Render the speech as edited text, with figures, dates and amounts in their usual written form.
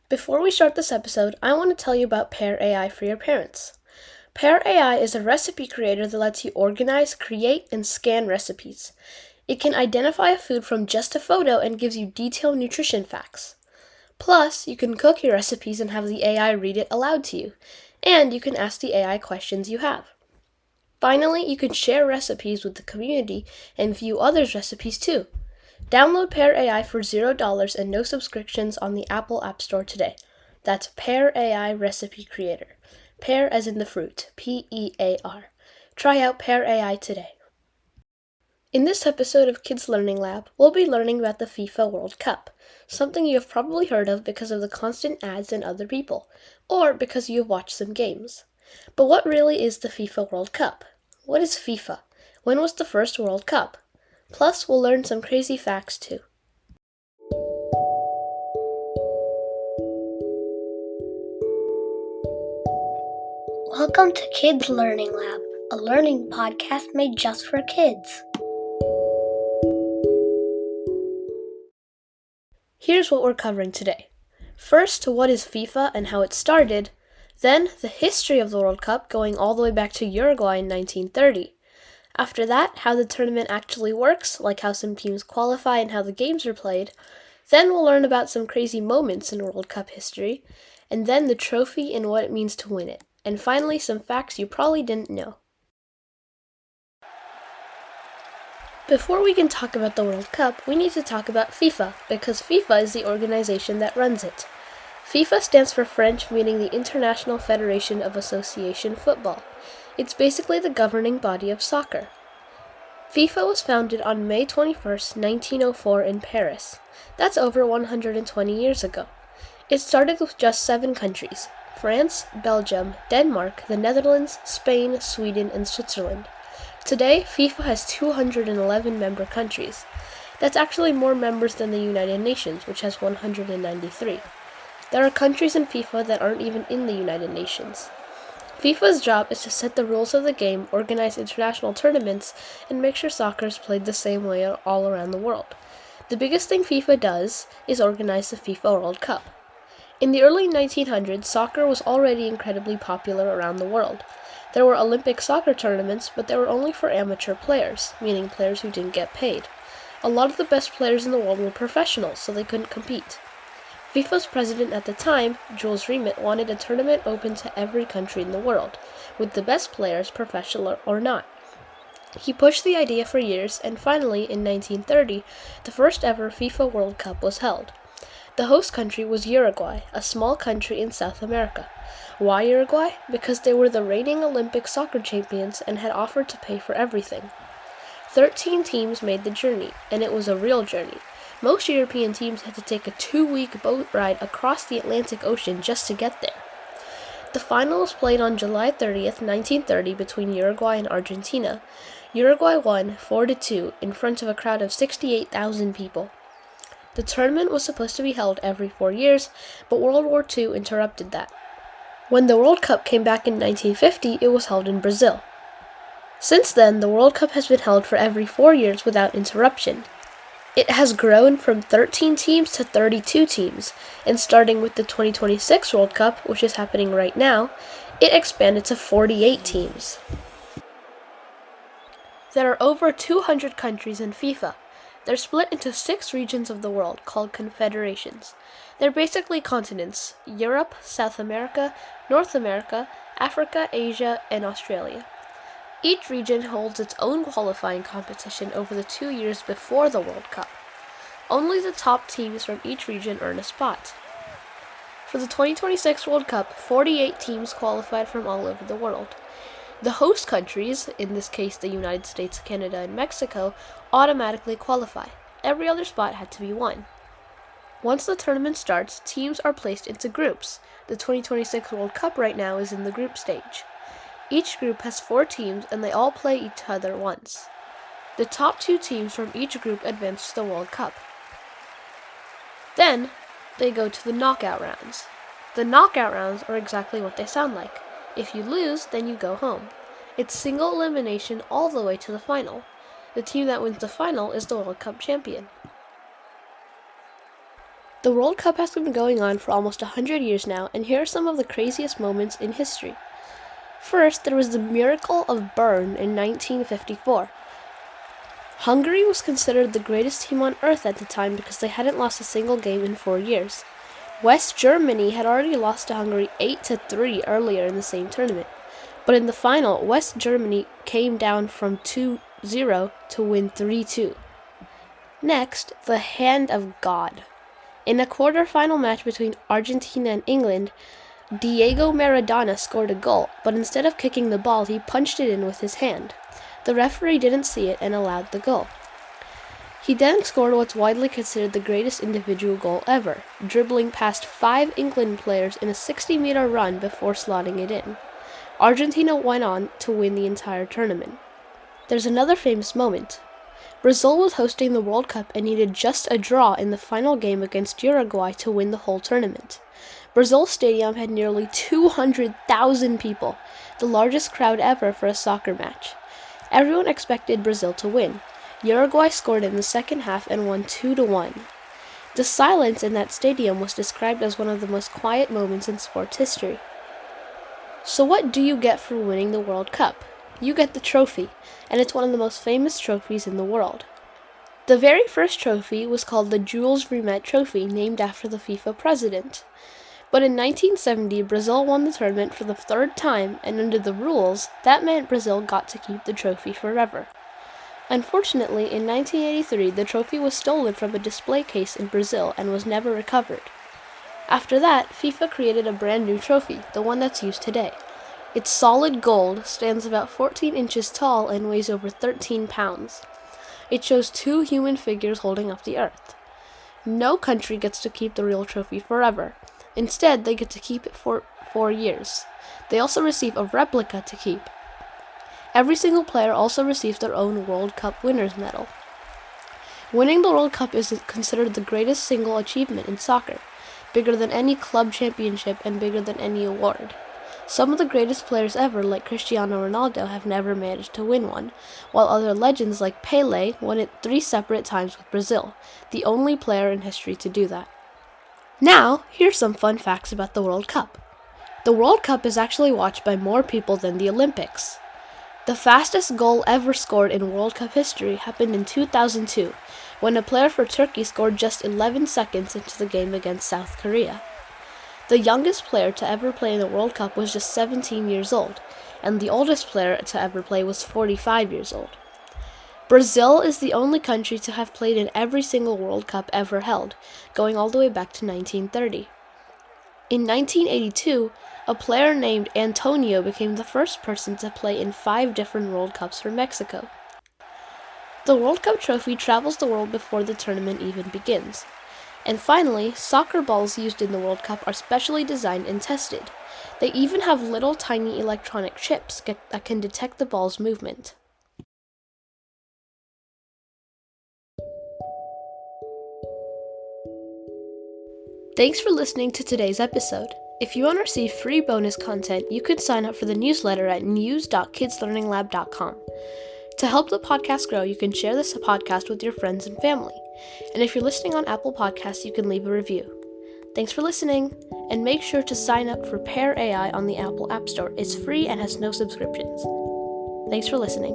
Before we start this episode, I want to tell you about Pair AI for your parents. Pair AI is a recipe creator that lets you organize, create, and scan recipes. It can identify a food from just a photo and gives you detailed nutrition facts. Plus, you can cook your recipes and have the AI read it aloud to you, and you can ask the AI questions you have. Finally, you can share recipes with the community and view others' recipes too. Download Pair AI for $0 and no subscriptions on the Apple App Store today. That's Pair AI Recipe Creator. Pear as in the fruit, P-E-A-R. Try out Pair AI today. In this episode of Kids Learning Lab, we'll be learning about the FIFA World Cup, something you have probably heard of because of the constant ads and other people, or because you have watched some games. But what really is the FIFA World Cup? What is FIFA? When was the first World Cup? Plus, we'll learn some crazy facts too. Welcome to Kids Learning Lab, a learning podcast made just for kids. Here's what we're covering today. First, what is FIFA and how it started. Then, the history of the World Cup going all the way back to Uruguay in 1930. After that, how the tournament actually works, like how some teams qualify and how the games are played. Then we'll learn about some crazy moments in World Cup history. And then the trophy and what it means to win it. And finally, some facts you probably didn't know. Before we can talk about the World Cup, we need to talk about FIFA, because FIFA is the organization that runs it. FIFA stands for French, meaning the International Federation of Association Football. It's basically the governing body of soccer. FIFA was founded on May 21st, 1904 in Paris. That's over 120 years ago. It started with just 7 countries: France, Belgium, Denmark, the Netherlands, Spain, Sweden, and Switzerland. Today, FIFA has 211 member countries. That's actually more members than the United Nations, which has 193. There are countries in FIFA that aren't even in the United Nations. FIFA's job is to set the rules of the game, organize international tournaments, and make sure soccer is played the same way all around the world. The biggest thing FIFA does is organize the FIFA World Cup. In the early 1900s, soccer was already incredibly popular around the world. There were Olympic soccer tournaments, but they were only for amateur players, meaning players who didn't get paid. A lot of the best players in the world were professionals, so they couldn't compete. FIFA's president at the time, Jules Rimet, wanted a tournament open to every country in the world, with the best players, professional or not. He pushed the idea for years, and finally, in 1930, the first ever FIFA World Cup was held. The host country was Uruguay, a small country in South America. Why Uruguay? Because they were the reigning Olympic soccer champions and had offered to pay for everything. 13 teams made the journey, and it was a real journey. Most European teams had to take a 2-week boat ride across the Atlantic Ocean just to get there. The final was played on July 30th, 1930 between Uruguay and Argentina. Uruguay won 4-2 in front of a crowd of 68,000 people. The tournament was supposed to be held every 4 years, but World War II interrupted that. When the World Cup came back in 1950, it was held in Brazil. Since then, the World Cup has been held for every 4 years without interruption. It has grown from 13 teams to 32 teams, and starting with the 2026 World Cup, which is happening right now, it expanded to 48 teams. There are over 200 countries in FIFA. They're split into 6 regions of the world called confederations. They're basically continents: Europe, South America, North America, Africa, Asia, and Australia. Each region holds its own qualifying competition over the 2 years before the World Cup. Only the top teams from each region earn a spot. For the 2026 World Cup, 48 teams qualified from all over the world. The host countries, in this case the United States, Canada, and Mexico, automatically qualify. Every other spot had to be won. Once the tournament starts, teams are placed into groups. The 2026 World Cup right now is in the group stage. Each group has 4 teams, and they all play each other once. The top 2 teams from each group advance to the World Cup. Then, they go to the knockout rounds. The knockout rounds are exactly what they sound like. If you lose, then you go home. It's single elimination all the way to the final. The team that wins the final is the World Cup champion. The World Cup has been going on for almost 100 years now, and here are some of the craziest moments in history. First, there was the miracle of Bern in 1954. Hungary was considered the greatest team on earth at the time because they hadn't lost a single game in 4 years. West Germany had already lost to Hungary 8-3 earlier in the same tournament, but in the final, West Germany came down from 2-0 to win 3-2. Next, the Hand of God. In a quarter-final match between Argentina and England, Diego Maradona scored a goal, but instead of kicking the ball, he punched it in with his hand. The referee didn't see it and allowed the goal. He then scored what's widely considered the greatest individual goal ever, dribbling past 5 England players in a 60-meter run before slotting it in. Argentina went on to win the entire tournament. There's another famous moment. Brazil was hosting the World Cup and needed just a draw in the final game against Uruguay to win the whole tournament. Brazil Stadium had nearly 200,000 people, the largest crowd ever for a soccer match. Everyone expected Brazil to win. Uruguay scored in the second half and won 2-1. The silence in that stadium was described as one of the most quiet moments in sports history. So what do you get for winning the World Cup? You get the trophy, and it's one of the most famous trophies in the world. The very first trophy was called the Jules Rimet Trophy, named after the FIFA president. But in 1970, Brazil won the tournament for the 3rd time, and under the rules, that meant Brazil got to keep the trophy forever. Unfortunately, in 1983, the trophy was stolen from a display case in Brazil and was never recovered. After that, FIFA created a brand new trophy, the one that's used today. It's solid gold, stands about 14 inches tall, and weighs over 13 pounds. It shows 2 human figures holding up the earth. No country gets to keep the real trophy forever. Instead, they get to keep it for 4 years. They also receive a replica to keep. Every single player also receives their own World Cup winner's medal. Winning the World Cup is considered the greatest single achievement in soccer, bigger than any club championship and bigger than any award. Some of the greatest players ever, like Cristiano Ronaldo, have never managed to win one, while other legends like Pelé won it 3 separate times with Brazil, the only player in history to do that. Now, here's some fun facts about the World Cup. The World Cup is actually watched by more people than the Olympics. The fastest goal ever scored in World Cup history happened in 2002, when a player for Turkey scored just 11 seconds into the game against South Korea. The youngest player to ever play in the World Cup was just 17 years old, and the oldest player to ever play was 45 years old. Brazil is the only country to have played in every single World Cup ever held, going all the way back to 1930. In 1982, a player named Antonio became the first person to play in 5 different World Cups for Mexico. The World Cup trophy travels the world before the tournament even begins. And finally, soccer balls used in the World Cup are specially designed and tested. They even have little tiny electronic chips that can detect the ball's movement. Thanks for listening to today's episode. If you want to receive free bonus content, you can sign up for the newsletter at news.kidslearninglab.com. To help the podcast grow, you can share this podcast with your friends and family. And if you're listening on Apple Podcasts, you can leave a review. Thanks for listening, and make sure to sign up for Pair AI on the Apple App Store. It's free and has no subscriptions. Thanks for listening.